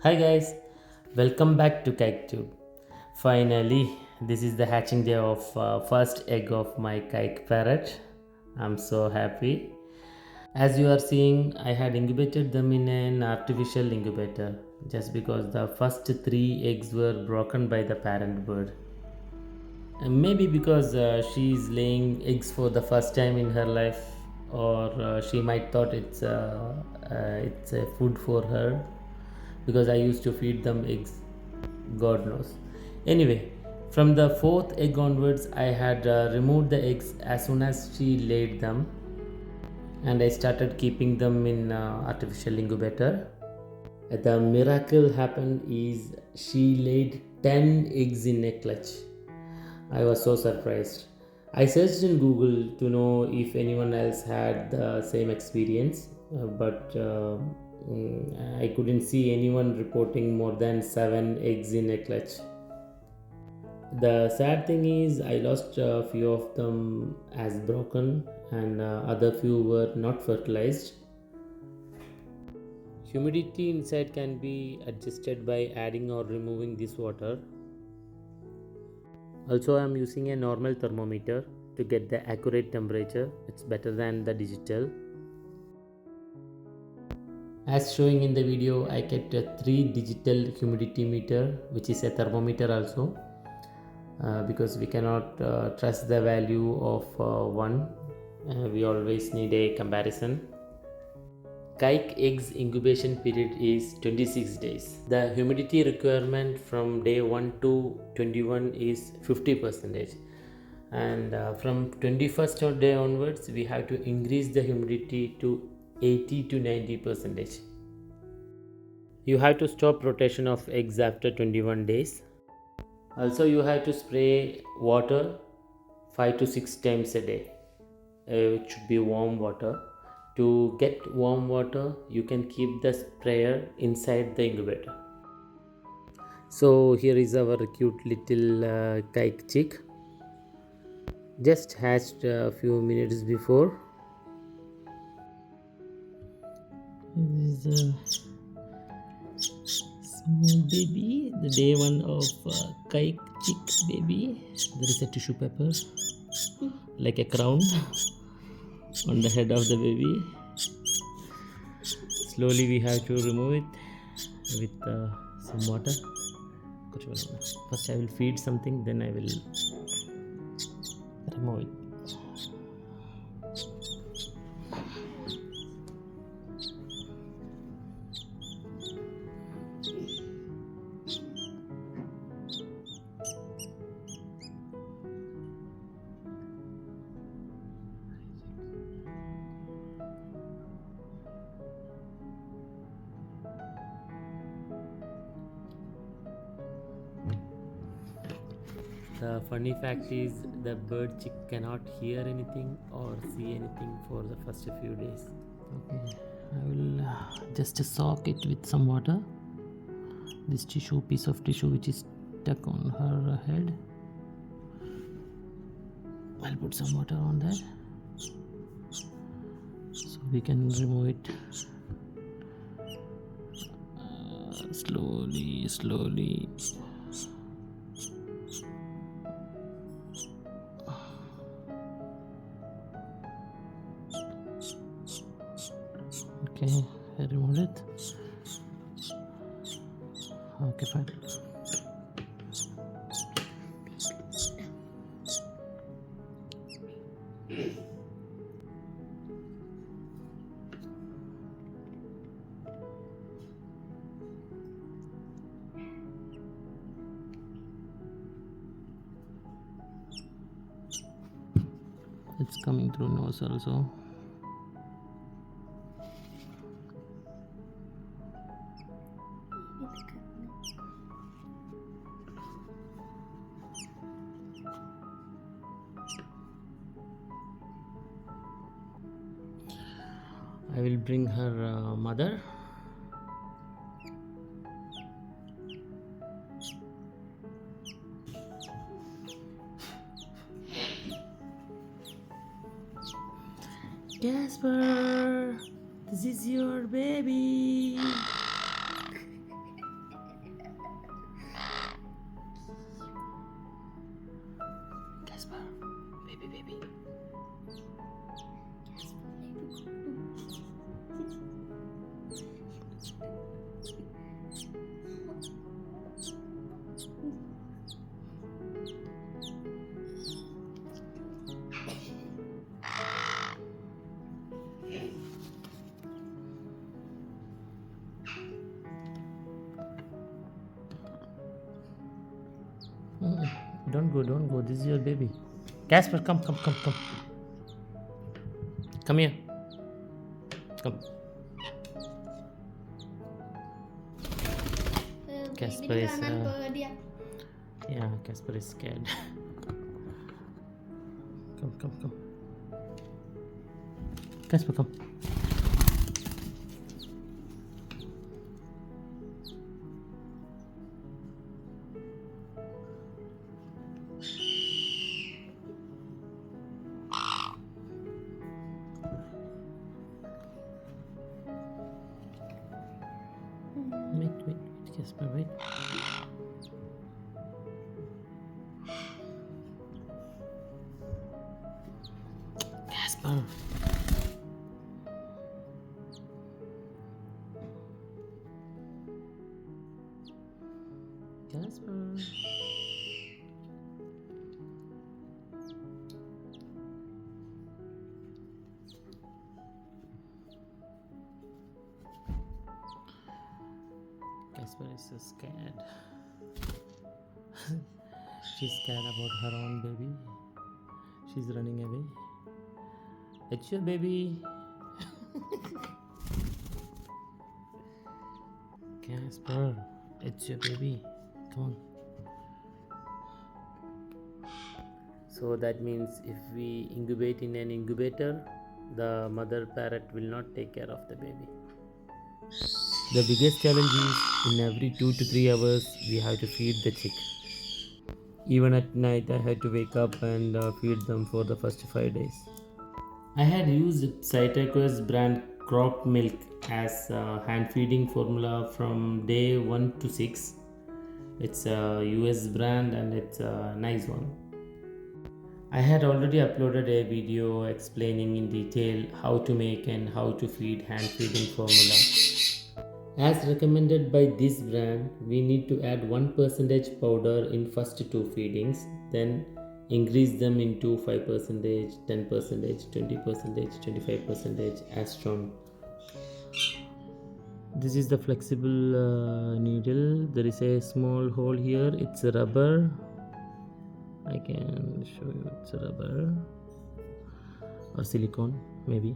Hi guys, welcome back to CaiqueTube. Finally, this is the hatching day of first egg of my Caique parrot. I'm so happy. As you are seeing, I had incubated them in an artificial incubator just because the first three eggs were broken by the parent bird. And maybe because she is laying eggs for the first time in her life, or she might thought it's a food for her because I used to feed them eggs. God knows. Anyway, from the fourth egg onwards, I had removed the eggs as soon as she laid them, and I started keeping them in artificial incubator. The miracle happened is she laid 10 eggs in a clutch. I was so surprised. I searched in Google to know if anyone else had the same experience, but I couldn't see anyone reporting more than 7 eggs in a clutch. The sad thing is, I lost a few of them as broken, and other few were not fertilized. Humidity inside can be adjusted by adding or removing this water. Also, I am using a normal thermometer to get the accurate temperature. It's better than the digital. As showing in the video, I kept a 3 digital humidity meter, which is a thermometer also, because we cannot trust the value of one. We always need a comparison. Caique eggs incubation period is 26 days. The humidity requirement from day 1 to 21 is 50%, and from 21st day onwards we have to increase the humidity to 80 to 90%. You have to stop rotation of eggs after 21 days. Also, you have to spray water 5 to 6 times a day. It should be warm water. To get warm water, you can keep the sprayer inside the incubator. So here is our cute little kite chick, just hatched a few minutes before. This is a small baby, the day one of kite chick baby. There is a tissue paper like a crown on the head of the baby. Slowly we have to remove it with some water. First I will feed something, then I will remove it. The funny fact is the bird chick cannot hear anything or see anything for the first few days. Okay, I will just soak it with some water. This piece of tissue which is stuck on her head. I'll put some water on that so we can remove it slowly. Okay, I removed it. Okay, fine. It's coming through nose also. I will bring her mother. Casper, this is your baby. baby. Don't go. This is your baby. Casper, come. Come here. Come. Casper is yeah, Casper is scared. Come. Casper, come. Wait, Casper, wait. Casper. Casper is so scared. She's scared about her own baby. She's running away. It's your baby. Casper, it's your baby. Come on. So that means if we incubate in an incubator, the mother parrot will not take care of the baby. The biggest challenge is in every 2 to 3 hours we have to feed the chick. Even at night I had to wake up and feed them for the first 5 days. I had used CaiqueTube's brand crop milk as hand feeding formula from day 1 to 6. It's a US brand and it's a nice one. I had already uploaded a video explaining in detail how to make and how to feed hand feeding formula. As recommended by this brand, we need to add 1% powder in first 2 feedings, then increase them into 5%, 10%, 20%, 25% as shown. This is the flexible needle. There is a small hole here. It's a rubber. I can show you it's a rubber or silicone maybe.